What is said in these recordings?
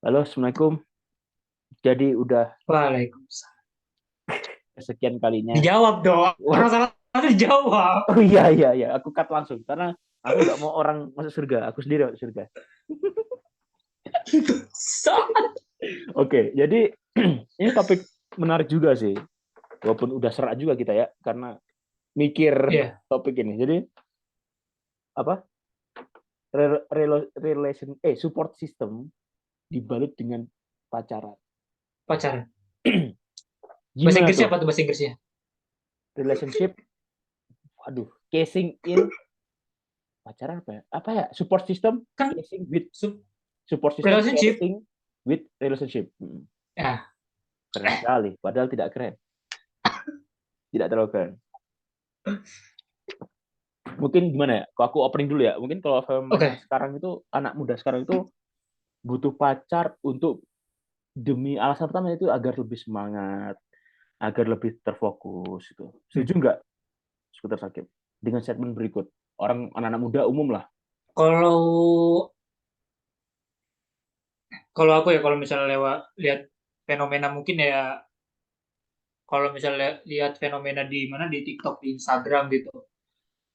Halo, Assalamualaikum. Jadi udah Waalaikumsalam. kesekian kalinya. Dijawab dong. Orang Wow. salah satu dijawab. Oh iya, iya, iya. Aku cut langsung. Karena aku nggak mau orang masuk surga. Aku sendiri masuk surga. Oke, jadi ini topik menarik juga sih. Walaupun udah serak juga kita ya. Karena mikir Iya, topik ini. Jadi, apa? Support system dibalut dengan pacaran. pacaran. Bahasa Gimana Inggrisnya tuh? apa tuh bahasa Inggrisnya? Relationship, aduh, casing in pacaran apa ya? Apa ya? Support system Kan casing with sub- support system relationship. casing with relationship. Ya, Keren sekali, padahal tidak keren, tidak terlalu keren. Mungkin gimana ya? Kalau aku opening dulu ya. Mungkin kalau fenomena oke. sekarang itu anak muda sekarang itu butuh pacar untuk demi alasan pertama itu agar lebih semangat, agar lebih terfokus itu. Hmm. Setuju nggak, Skuter Sakit? Dengan statement berikut, orang anak-anak muda umum lah. Kalau kalau aku ya kalau misalnya lewat lihat fenomena mungkin ya kalau misalnya lihat fenomena di mana di TikTok, di Instagram gitu.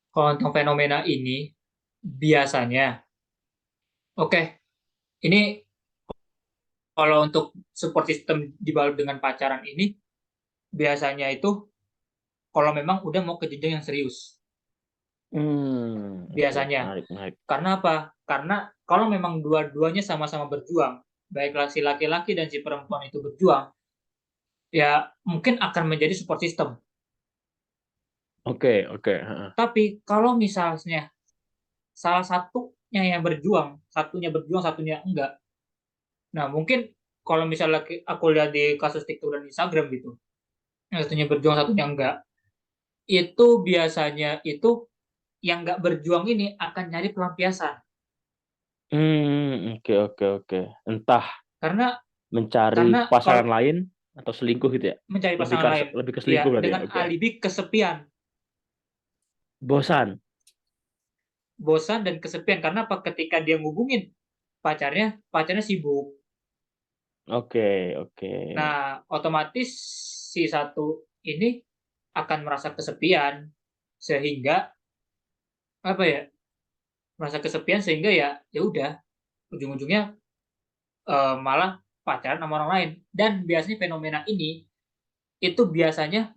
Kalau tentang fenomena ini biasanya, oke, ini kalau untuk support system dibalut dengan pacaran ini biasanya itu kalau memang udah mau ke jenjang yang serius. Oke, Biasanya. menarik, menarik. Karena apa? Karena kalau memang dua-duanya sama-sama berjuang, baiklah si laki-laki dan si perempuan itu berjuang, ya mungkin akan menjadi support system. Oke, oke. Tapi kalau misalnya salah satunya yang berjuang, satunya berjuang, satunya enggak. Nah, mungkin kalau misalnya aku lihat di kasus TikTok dan Instagram gitu, yang satunya berjuang, satunya enggak, itu biasanya itu yang enggak berjuang ini akan nyari pelampiasan. Oke, oke, oke. Entah Karena mencari karena pasangan kalau lain atau selingkuh gitu ya. mencari Lebih pasangan ke lain, lebih ke selingkuh ya berarti ya. dengan Oke. alibi kesepian, Bosan. bosan dan kesepian karena apa ketika dia ngubungin pacarnya sibuk. Oke, oke. Nah, otomatis si satu ini akan merasa kesepian sehingga apa ya? Merasa kesepian sehingga ya udah ujung-ujungnya malah pacaran sama orang lain. Dan biasanya fenomena ini itu biasanya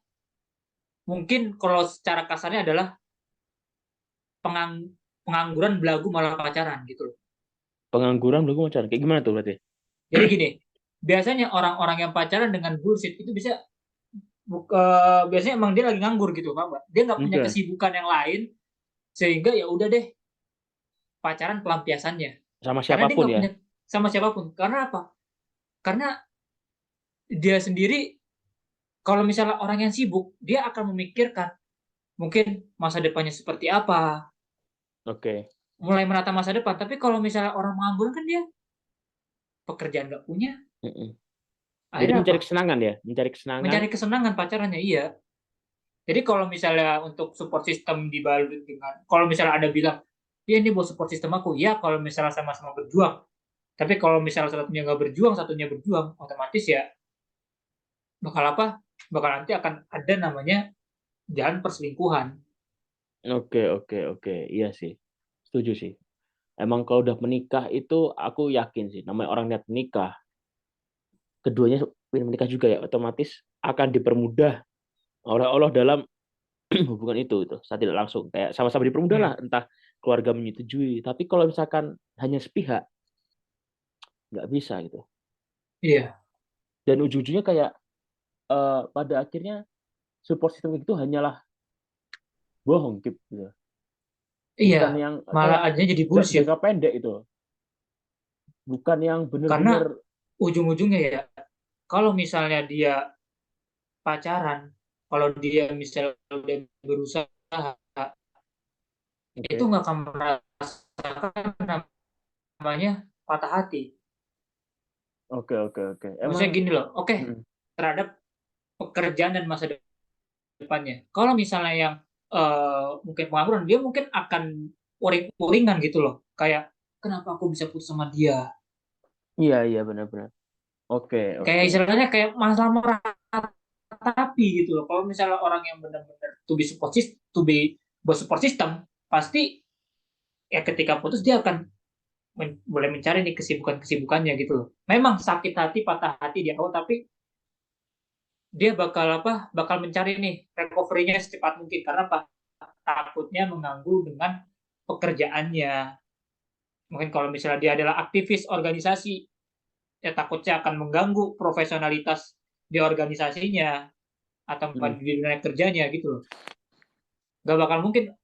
mungkin kalau secara kasarnya adalah pengang pengangguran belagu malah pacaran gitu loh. Pengangguran belum pacaran. Kayak gimana tuh berarti? Jadi gini, biasanya orang-orang yang pacaran dengan bullshit itu bisa biasanya emang dia lagi nganggur gitu, Pak. Dia nggak punya Oke. kesibukan yang lain sehingga ya udah deh pacaran pelampiasannya. Sama Karena dia siapapun nggak ya. punya sama siapapun. Karena apa? Karena dia sendiri kalau misalnya orang yang sibuk, dia akan memikirkan mungkin masa depannya seperti apa, Oke. mulai menata masa depan. Tapi kalau misalnya orang menganggur kan dia pekerjaan nggak punya, Mm-mm. Jadi akhirnya mencari apa? kesenangan ya, mencari kesenangan. Mencari kesenangan pacarannya, iya. Jadi kalau misalnya untuk support system dibalut dengan, kalau misalnya ada bilang, ya ini buat support system aku, ya kalau misalnya sama-sama berjuang. Tapi kalau misalnya satunya nggak berjuang, satunya berjuang, otomatis ya bakal apa? Bakal nanti akan ada namanya jalan perselingkuhan. Oke, oke, oke. Iya sih. Setuju sih. Emang kalau udah menikah itu aku yakin sih, namanya orang niat menikah, keduanya ingin menikah juga ya, otomatis akan dipermudah oleh Allah dalam hubungan itu saya tidak langsung kayak sama-sama dipermudah lah, Hmm, entah keluarga menyetujui, tapi kalau misalkan hanya sepihak nggak bisa gitu, iya, dan ujung-ujungnya kayak pada akhirnya support system itu hanyalah bohong gitu, iya, bukan yang malah kayak adanya jadi bullshit. jangka pendek itu, bukan yang Karena benar-benar. ujung-ujungnya ya, kalau misalnya dia pacaran, kalau dia misalnya udah berusaha, itu Oke, nggak akan merasakan namanya patah hati. oke, oke, oke, emang. Maksudnya gini loh, oke, Mm, terhadap pekerjaan dan masa depannya. Kalau misalnya yang mungkin pengangguran, dia mungkin akan uring-uringan gitu loh. Kayak, kenapa aku bisa putus sama dia? Iya, iya, benar-benar. Oke, Kayak oke. istilahnya kayak masalah meratapi gitu loh. Kalau misalnya orang yang benar-benar to be buat support system, pasti ya ketika putus dia akan boleh mencari nih kesibukannya gitu loh. Memang sakit hati, patah hati di awal, tapi dia bakal mencari nih recovery-nya secepat mungkin karena apa? Takutnya mengganggu dengan pekerjaannya. Mungkin kalau misalnya dia adalah aktivis organisasi, ya takutnya akan mengganggu profesionalitas di organisasinya atau Hmm. di dunia kerjanya gitu loh. Gak bakal mungkin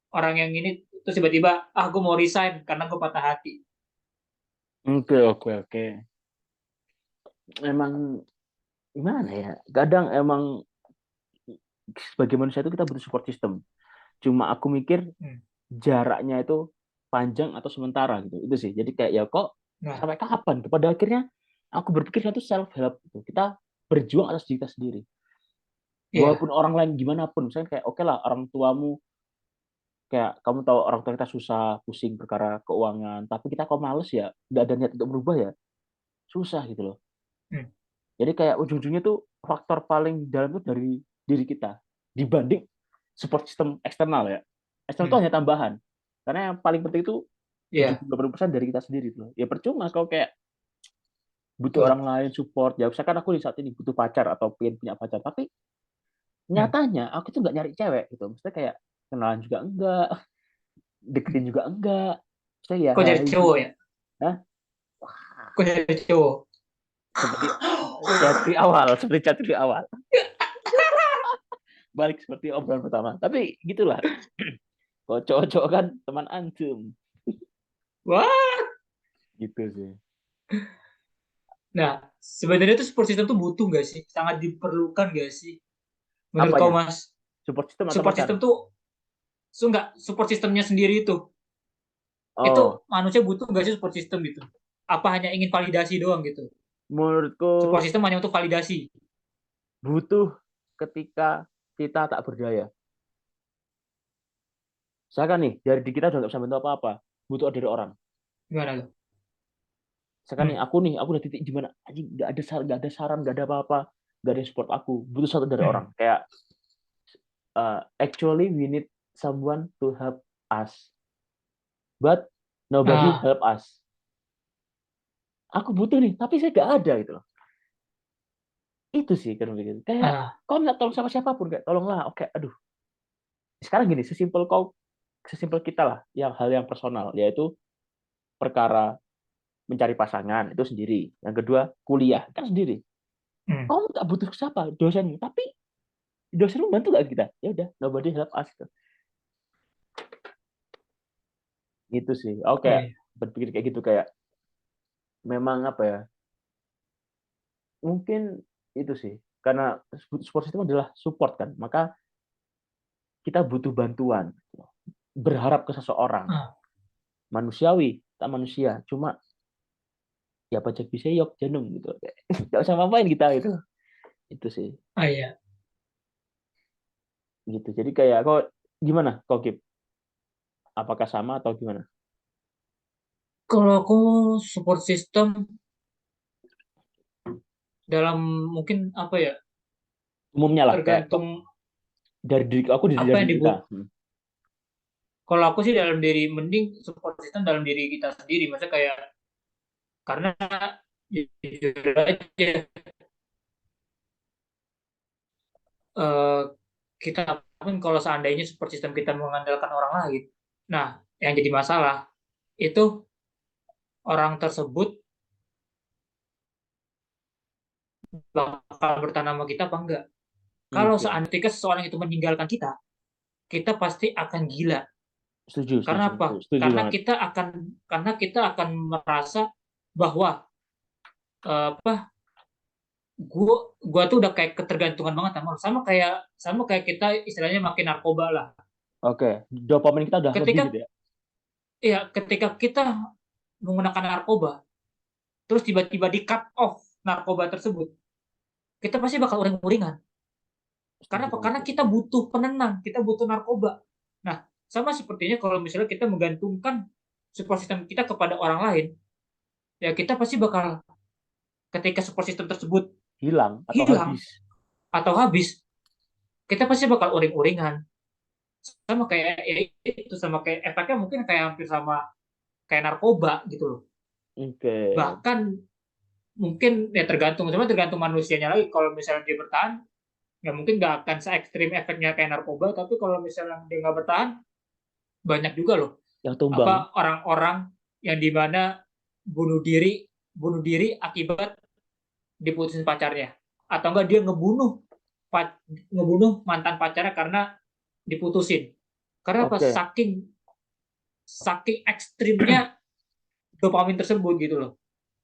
orang yang ini terus tiba-tiba gue mau resign karena gue patah hati. Oke, oke, oke. Emang gimana ya? Kadang emang sebagai manusia itu kita butuh support system. Cuma aku mikir Hmm. jaraknya itu panjang atau sementara gitu. Itu sih. Jadi kayak ya kok Nah, sampai kapan? Pada akhirnya aku berpikir itu self help gitu. Kita berjuang atas diri kita sendiri. iya, Walaupun orang lain gimana pun, misalnya kayak oke lah orang tuamu kayak kamu tahu orang tua kita susah, pusing perkara keuangan, tapi kita kok males ya, nggak ada niat untuk berubah ya, susah gitu loh. hmm. Jadi kayak ujung-ujungnya tuh faktor paling dalam tuh dari diri kita dibanding support system eksternal ya. Eksternal itu Hmm. hanya tambahan. Karena yang paling penting itu Iya, 70-80% dari kita sendiri tuh. Ya percuma kalau kayak butuh betul. orang lain support. Ya misalkan aku di saat ini butuh pacar atau pengen punya pacar, tapi Hmm. nyatanya aku tuh nggak nyari cewek gitu. Maksudnya kayak kenalan juga enggak, Hmm. deketin juga enggak. Maksudnya ya Kok jadi hai. cowok ya? Hah? Kok jadi cowok? Seperti chat di awal, seperti chat di awal. Balik seperti obrolan pertama. Tapi gitulah. Kalau cowok-cowok kan teman antum. Wah. Gitu sih. Nah, sebenarnya tuh support system tuh butuh nggak sih? Sangat diperlukan nggak sih? Menurut kau, Apanya? Mas, Support system atau support pacar? system tuh nggak support systemnya sendiri itu Oh, manusia butuh nggak sih support system gitu? Apa hanya ingin validasi doang gitu? menurutku Support system hanya untuk validasi. butuh ketika kita tak berdaya. Misalkan nih, dari diri kita udah nggak bisa bantu apa-apa. Butuh dari orang. Gimana tuh? Misalkan Hmm. nih, aku udah titik gimana? Anjing, nggak ada saran, nggak ada apa-apa. Nggak ada yang support aku. Butuh satu dari Hmm. orang. Kayak, actually we need someone to help us. But nobody Ah, help us. Aku butuh nih, tapi saya nggak ada gitu loh. Itu sih kan begitu. Kayak ah, kau minta tolong sama siapapun kayak tolonglah. Oke, aduh. Sekarang gini, sesimpel kita lah yang hal yang personal yaitu perkara mencari pasangan itu sendiri. Yang kedua, kuliah kan sendiri. hmm. Kau nggak butuh siapa dosenmu, tapi dosenmu bantu gak kita? Ya udah, nobody help us. Gitu sih. Oke, Oh, iya. berpikir kayak gitu kayak memang apa ya? Mungkin itu sih karena support system adalah support kan, maka kita butuh bantuan, berharap ke seseorang, Ah, manusiawi, tak manusia, cuma ya pajak bisa yok janung gitu, nggak usah ngapain kita itu sih, iya. gitu. Jadi kayak kok gimana, kok Kip? Apakah sama atau gimana? Kalau aku support system dalam mungkin apa ya? Umumnya lah, kayak kok Tergantung dari diri aku apa dari yang diri kita. kalau aku sih dalam diri mending support system dalam diri kita sendiri. Maksudnya kayak karena jujur aja eh, kita pun kalau seandainya support system kita mengandalkan orang lain, nah yang jadi masalah itu orang tersebut bakal bertahan sama kita apa enggak. Kalau Oke, seandainya seseorang itu meninggalkan kita, kita pasti akan gila. setuju, Karena setuju, apa? setuju, setuju Karena banget. kita akan merasa bahwa apa gua tuh udah kayak ketergantungan banget sama kayak kita istilahnya makin narkoba lah. Oke, dopamin kita udah lebih gitu Ketika ya. ketika kita menggunakan narkoba terus tiba-tiba di cut off narkoba tersebut, kita pasti bakal uring-uringan. Karena Setuju apa? banget Karena sih. kita butuh penenang, kita butuh narkoba. Nah, sama sepertinya kalau misalnya kita menggantungkan support system kita kepada orang lain, ya kita pasti bakal, ketika support system tersebut Hilang atau hilang habis. atau habis, kita pasti bakal uring-uringan, sama kayak ya itu, sama kayak efeknya mungkin kayak hampir sama kayak narkoba gitu loh. Oke. Bahkan mungkin ya tergantung, sebenarnya tergantung manusianya lagi. Kalau misalnya dia bertahan, ya mungkin nggak akan se ekstrim efeknya kayak narkoba. Tapi kalau misalnya dia nggak bertahan, banyak juga loh Yang tumbang. apa orang-orang yang dimana bunuh diri bunuh diri akibat diputusin pacarnya, atau enggak dia ngebunuh mantan pacarnya karena diputusin, karena apa, Oke. saking saking ekstrimnya dopamin tersebut gitu loh.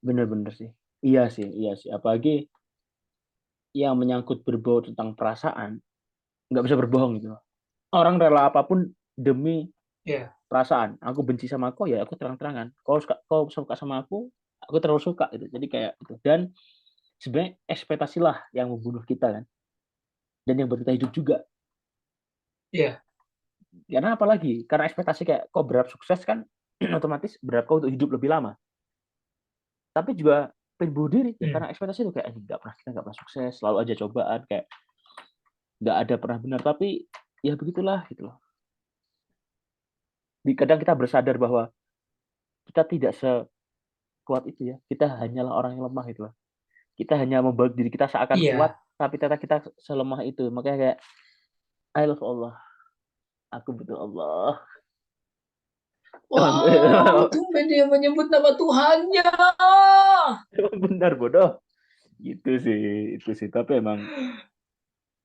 Bener-bener sih. Iya sih, iya sih. Apalagi yang menyangkut berbau tentang perasaan, nggak bisa berbohong gitu. Orang rela apapun demi Ya, perasaan. Aku benci sama kau ya, aku terang-terangan. Kau suka sama aku terlalu suka gitu. Jadi kayak itu. Dan sebenarnya ekspektasi lah yang membunuh kita kan. Dan yang buat kita hidup juga. ya, Karena apalagi? Karena ekspektasi kayak kau berharap sukses kan, otomatis berharap kau untuk hidup lebih lama. Tapi juga pengen bunuh diri ya, hmm. karena ekspektasi itu kayak kita nggak pernah sukses, selalu aja cobaan, kayak nggak ada pernah benar. Tapi ya begitulah gitu loh. Kadang kita bersadar bahwa kita tidak sekuat itu ya. Kita hanyalah orang yang lemah gitu loh. Kita hanya membuat diri kita seakan kuat, Iya. tapi ternyata kita selemah itu. Makanya kayak I love Allah, aku butuh Allah. Wow, tumben dia menyebut nama Tuhannya. Benar bodoh. Gitu sih, itu sih. Tapi emang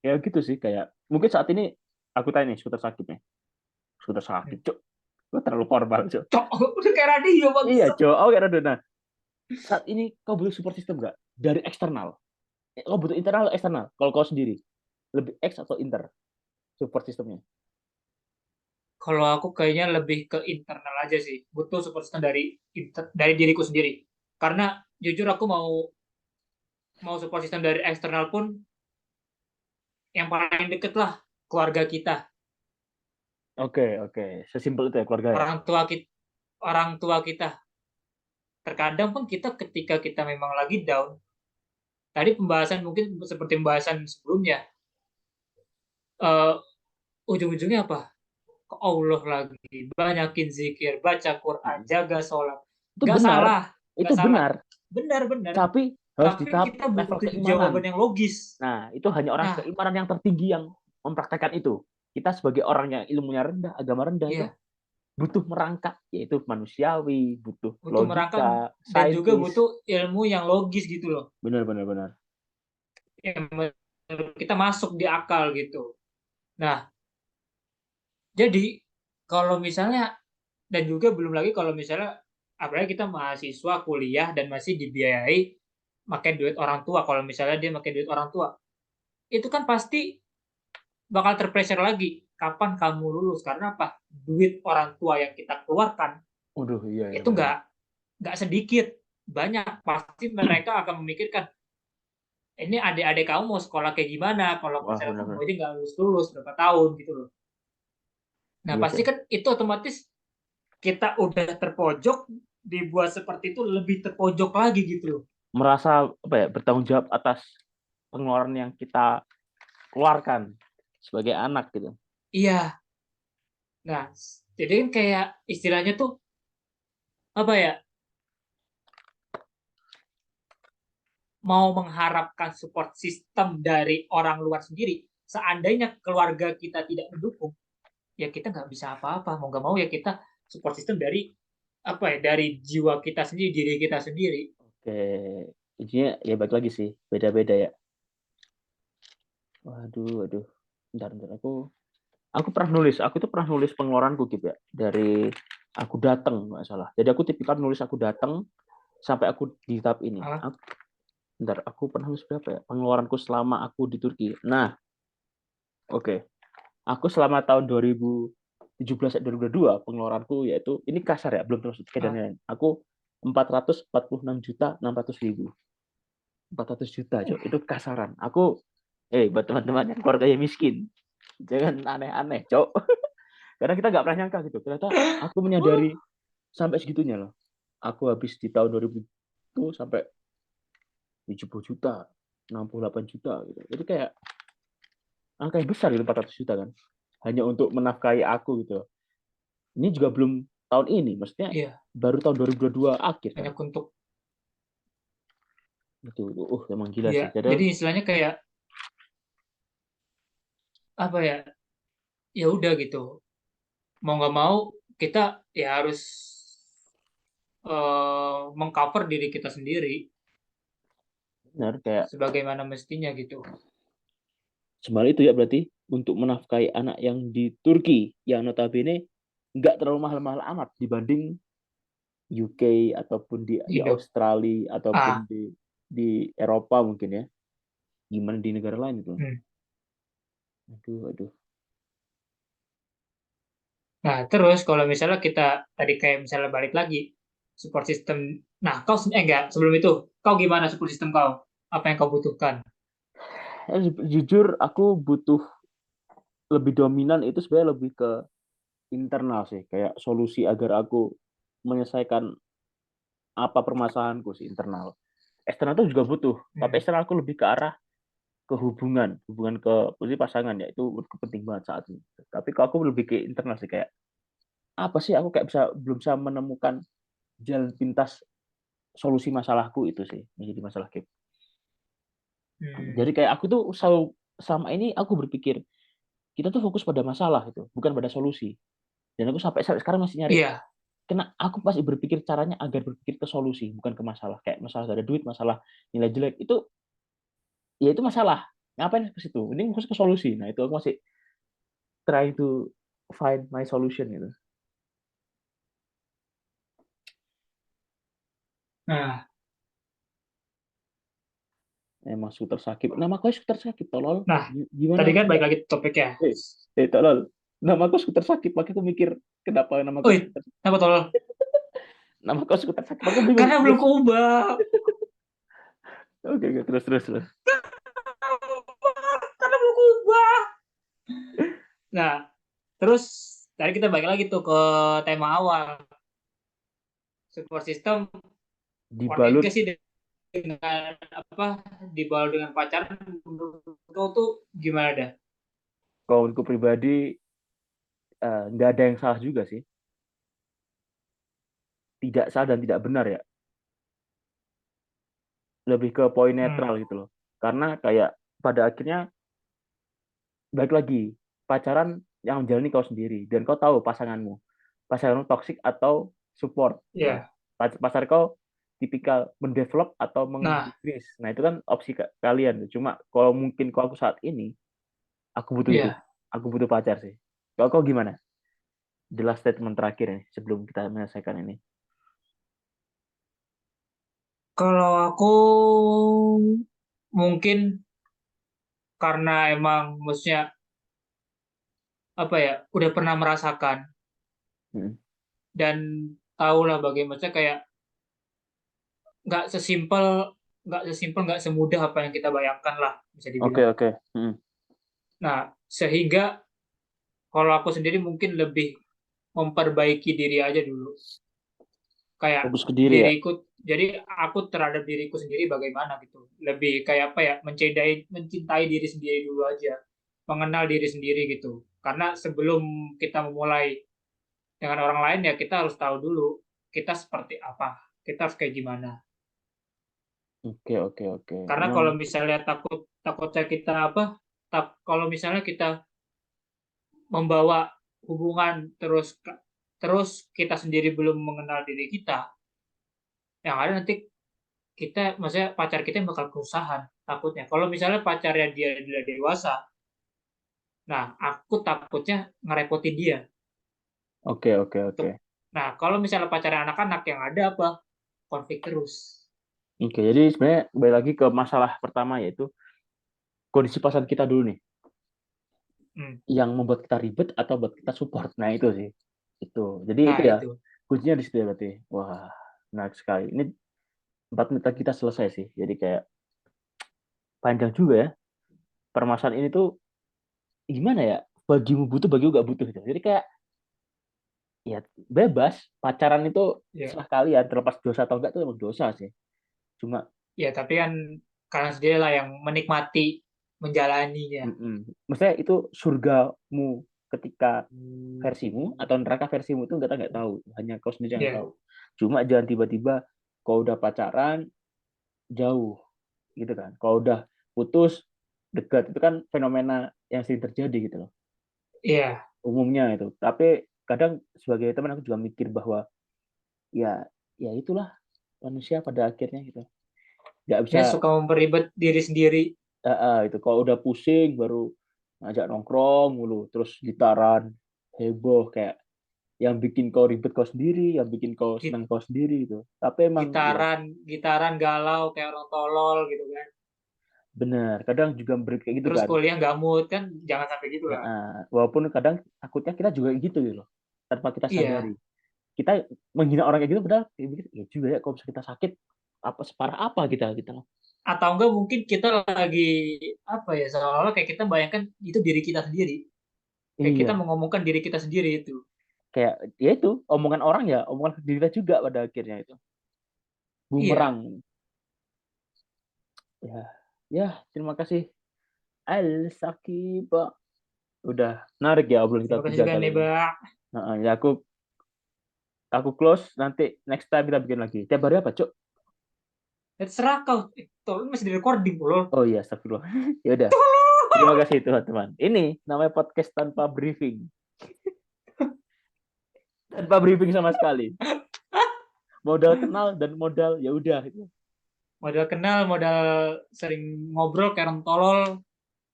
ya gitu sih, kayak mungkin saat ini aku tanya nih, skuter sakit nih. Skuter sakit, cok. Gue terlalu formal, cok. Cok, udah kayak radio bang. Iya, cok. Oh, karena nah, saat ini kau butuh support system nggak? Dari eksternal. Kau butuh internal atau eksternal? Kalau kau sendiri, lebih X atau inter support systemnya? Kalau aku kayaknya lebih ke internal aja sih. Butuh support system dari diriku sendiri. Karena jujur aku mau mau support system dari eksternal pun yang paling deket lah keluarga kita, Oke, oke. Sesimpel itu ya keluarga ya? orang tua kita. Terkadang pun kita ketika kita memang lagi down, tadi pembahasan mungkin seperti pembahasan sebelumnya, eh, ujung-ujungnya apa? Ke Allah lagi, banyakin zikir, baca Quran, Mm. jaga sholat. Itu Nggak benar. salah, nggak Itu salah. benar. Benar-benar. Tapi harus di Tapi tahap kita level butuh keimanan. jawaban yang logis. Nah, itu hanya orang Nah, keimanan yang tertinggi yang mempraktekkan itu. Kita sebagai orang yang ilmunya rendah, agama rendah itu iya, butuh merangkak, yaitu manusiawi, butuh butuh merangkak logika, dan juga saintis. butuh ilmu yang logis gitu loh. Benar, benar, benar. Yang menurut kita masuk di akal gitu. Nah, jadi kalau misalnya, dan juga belum lagi kalau misalnya apalagi kita mahasiswa kuliah dan masih dibiayai pakai duit orang tua, kalau misalnya dia pakai duit orang tua, itu kan pasti bakal terpressure lagi kapan kamu lulus, karena apa, duit orang tua yang kita keluarkan Waduh, iya, iya itu benar. nggak sedikit, banyak, pasti mereka akan memikirkan ini adik-adik kamu mau sekolah kayak gimana kalau Wah, misalnya benar, kamu benar. aja nggak lulus lulus berapa tahun gitu loh. Nah Iya pasti sih. kan itu otomatis kita udah terpojok, dibuat seperti itu lebih terpojok lagi gitu loh. Merasa apa ya, bertanggung jawab atas pengeluaran yang kita keluarkan sebagai anak gitu. Iya. Nah, jadi kan kayak istilahnya tuh apa ya? Mau mengharapkan support system dari orang luar sendiri, seandainya keluarga kita tidak mendukung, ya kita nggak bisa apa-apa. Mau nggak mau ya kita support system dari apa ya? Dari jiwa kita sendiri, diri kita sendiri. Oke, intinya ya balik lagi sih, beda-beda ya. Waduh, waduh. Bentar, bentar. Aku pernah nulis, aku tuh pernah nulis pengeluaranku gitu ya. Dari aku datang, nggak salah. Jadi aku tipikal nulis aku datang sampai aku di tahap ini. Ah, Bentar, aku pernah nulis berapa ya? Pengeluaranku selama aku di Turki. Nah, oke. Aku selama tahun 2017 sampai 2022 pengeluaranku yaitu ini kasar ya, belum termasuk tiket dan ah. lain-lain. Aku 446.600.000. 400 juta, Cok. Itu kasaran. Buat teman-teman yang keluarganya miskin, jangan aneh-aneh, Cok. Karena kita nggak pernah nyangka gitu. Ternyata aku menyadari sampai segitunya loh. Aku habis di tahun itu sampai 70 juta, 68 juta gitu. Jadi kayak angka yang besar gitu, 400 juta kan. Hanya untuk menafkahi aku gitu. Ini juga belum tahun ini, maksudnya Iya, baru tahun 2022 akhir kan. banyak untuk Itu emang gila ya. sih. Jadi Jadi istilahnya kayak apa ya? Ya udah gitu. Mau nggak mau kita ya harus mengcover diri kita sendiri benar kayak sebagaimana mestinya gitu. semal itu ya berarti untuk menafkahi anak yang di Turki yang notabene nggak terlalu mahal-mahal amat dibanding UK ataupun di Indo. Australia Ah, ataupun di Eropa mungkin ya. Gimana di negara lain itu? hmm. Aduh, aduh. Nah, terus kalau misalnya kita tadi kayak misalnya balik lagi support system. Nah, enggak, sebelum itu, kau gimana support system kau? Apa yang kau butuhkan? Jujur aku butuh lebih dominan itu sebenarnya lebih ke internal sih, kayak solusi agar aku menyelesaikan apa permasalahanku sih internal. Eksternal itu juga butuh, tapi Hmm. eksternal aku lebih ke arah ke hubungan ke posisi pasangan ya itu penting banget saat ini. Tapi kalau aku lebih ke internal sih kayak apa sih aku kayak belum bisa menemukan jalan pintas solusi masalahku itu sih menjadi masalah kayak. Hmm. Jadi kayak aku tuh selalu sama ini aku berpikir kita tuh fokus pada masalah itu, bukan pada solusi. Dan aku sampai sekarang masih nyari Iya. kena aku pasti berpikir caranya agar berpikir ke solusi bukan ke masalah kayak masalah gak ada duit masalah nilai jelek itu ya itu masalah ngapain ke situ ini fokus ke solusi nah itu aku masih try to find my solution gitu. Nah, Emang skuter sakit nama aku skuter sakit tolol nah, gimana tadi aku kan bisa balik lagi ke topiknya. eh tolol nama aku skuter sakit makanya aku mikir kenapa nama aku Oi, skuter apa tolol? nama aku skuter sakit makanya aku bingung Karena belum terus keubah. oke terus Karena belum keubah. Nah, terus tadi kita balik lagi tuh ke tema awal. Support system connect dibalut gak sih dengan apa dibalut dengan pacaran menurut kau tuh gimana dah? kawanku pribadi nggak ada yang salah juga sih tidak salah dan tidak benar ya lebih ke poin Hmm, netral gitu loh. Karena kayak pada akhirnya balik lagi pacaran yang menjalani kau sendiri dan kau tahu pasanganmu. Pasanganmu toksik atau support. Nah, ya. pasar kau tipikal mendevelop atau Nah, mengdecrease. Nah, itu kan opsi kalian. Cuma kalau mungkin kalau aku saat ini aku butuh itu. ya. Aku butuh pacar sih. Kalau kau gimana? Jelas statement terakhir nih sebelum kita menyelesaikan ini. Kalau aku mungkin karena emang maksudnya apa ya, udah pernah merasakan Hmm. dan tahu lah bagaimana maksudnya kayak nggak sesimpel nggak semudah apa yang kita bayangkan lah bisa Oke dibilang. oke. Hmm. Nah, sehingga kalau aku sendiri mungkin lebih memperbaiki diri aja dulu. Kayak Fokus ke diri ya. diriku, jadi aku terhadap diriku sendiri bagaimana gitu. Lebih kayak apa ya, mencintai diri sendiri dulu aja. Mengenal diri sendiri gitu. Karena sebelum kita memulai dengan orang lain ya kita harus tahu dulu kita seperti apa. Kita harus kayak gimana. Oke oke oke. Karena Emang kalau misalnya takutnya kita apa, kalau misalnya kita membawa hubungan terus kita sendiri belum mengenal diri kita, yang ada nanti kita, maksudnya pacar kita yang bakal kesusahan takutnya. Kalau misalnya pacarnya dia udah dewasa, nah aku takutnya ngerepotin dia. oke oke oke. Untuk, nah kalau misalnya pacarnya anak-anak yang ada apa? Konflik terus. Oke, jadi sebenarnya kembali lagi ke masalah pertama yaitu kondisi pasangan kita dulu nih, Hmm. yang membuat kita ribet atau buat kita support. Nah itu sih, itu. Jadi itu Nah ya itu. kuncinya di situ ya berarti. Wah, menarik sekali. Ini 4 menit lagi kita selesai sih. Jadi kayak panjang juga ya. Permasalahan ini tuh gimana ya? Bagimu butuh, bagimu gak butuh gitu. Jadi kayak ya bebas. Pacaran itu Ya. serah kalian. Terlepas dosa atau enggak itu emang dosa sih. Cuma Ya, tapi kan kalian sendiri lah yang menikmati menjalaninya. maksudnya itu surgamu ketika versimu atau neraka versimu itu nggak tahu, hanya kau sendiri yang Ya, tahu. Cuma jangan tiba-tiba kau udah pacaran jauh gitu kan, kau udah putus dekat, itu kan fenomena yang sering terjadi gitu loh iya. umumnya itu. Tapi kadang sebagai teman aku juga mikir bahwa ya ya itulah manusia pada akhirnya gitu, nggak bisa. Ya, suka memperibet diri sendiri. Itu kalau udah pusing baru ngajak nongkrong mulu, terus gitaran heboh, kayak yang bikin kau ribet kau sendiri, yang bikin kau Gi- senang kau sendiri itu. Tapi emang ya Gitaran, gitaran galau kayak orang tolol gitu kan. benar, kadang juga berit kayak gitu Terus kan. kuliah nggak mood kan, jangan sampai gitu lah. Walaupun kadang takutnya kita juga gitu gitu loh, tanpa kita Iya. sadari. Kita menghina orang kayak gitu, padahal ya, ya juga ya, kalau bisa kita sakit apa separah apa kita gitu loh. Atau enggak mungkin kita lagi apa ya, seolah-olah kayak kita bayangkan itu diri kita sendiri. Kayak kita Iya, mengomongkan diri kita sendiri itu. kayak ya itu omongan orang ya omongan ke diri kita juga pada akhirnya itu Iya. bumerang. Ya, ya, terima kasih Al Sakiba. Udah menarik ya obrolan kita Terima kasih tiga juga kali nih, ini. Mbak. Ya aku close, nanti next time kita bikin lagi. Tiap hari apa, Cuk? Ya, terserah kau. Tolong masih di recording, lol. Oh iya, astagfirullah. Ya udah. Terima kasih teman-teman. Ini namanya podcast tanpa briefing. Tanpa briefing sama sekali. Modal kenal dan modal ya udah itu. Modal kenal, modal sering ngobrol kayak orang tolol.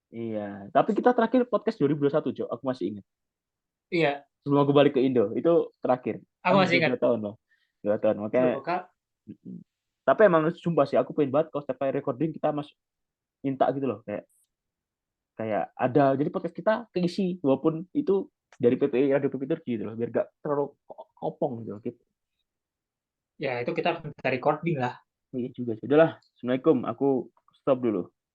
Iya, tapi kita terakhir podcast 2021, Cuk. Aku masih ingat. Iya, Sebelum aku balik ke Indo, itu terakhir. aku Kan masih udah ingat. 2 tahun loh. 2 tahun, makanya. Loh, Kak. Tapi emang sumpah sih, aku pengen banget kalau setiap kali recording kita mas minta gitu loh, kayak kayak ada jadi podcast kita keisi walaupun itu dari PPI Radio PPI Turki gitu loh, biar gak terlalu kopong gitu, gitu. Ya, itu kita minta recording lah. Iya juga. Udahlah, assalamualaikum, aku stop dulu.